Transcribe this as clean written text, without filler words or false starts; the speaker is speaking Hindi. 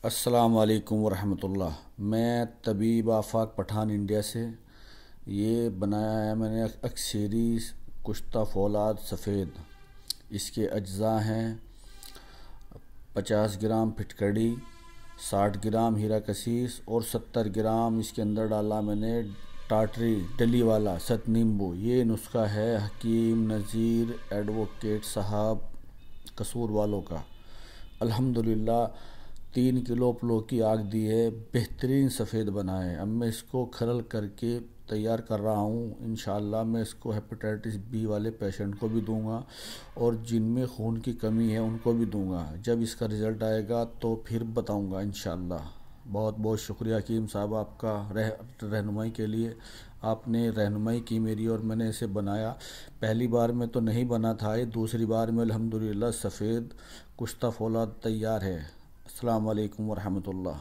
अस्सलाम वालेकुम वरहमतुल्लाह। मैं तबीब आफाक पठान इंडिया से। ये बनाया है मैंने अक्सेरी कुश्ता फौलाद सफ़ेद। इसके अज्जा हैं 50 ग्राम फिटकड़ी, 60 ग्राम हीरा कसीस और 70 ग्राम इसके अंदर डाला मैंने टाटरी डली वाला सत नींबू। ये नुस्खा है हकीम नज़ीर एडवोकेट साहब कसूर वालों का। अल्हम्दुलिल्लाह 3 किलो प्लो की आग दी है, बेहतरीन सफ़ेद बना है। अब मैं इसको खरल करके तैयार कर रहा हूँ। इंशाअल्लाह मैं इसको हेपेटाइटिस बी वाले पेशेंट को भी दूंगा और जिनमें खून की कमी है उनको भी दूंगा। जब इसका रिज़ल्ट आएगा तो फिर बताऊंगा इंशाअल्लाह। बहुत बहुत शुक्रिया हकीम साहब आपका रहनुमाई के लिए। आपने रहनुमाई की मेरी और मैंने इसे बनाया। पहली बार में तो नहीं बना था ये, दूसरी बार में अल्हम्दुलिल्लाह सफ़ेद कुश्ता फौलाद तैयार है। अस्सलाम वालेकुम वरहमतुल्लाह।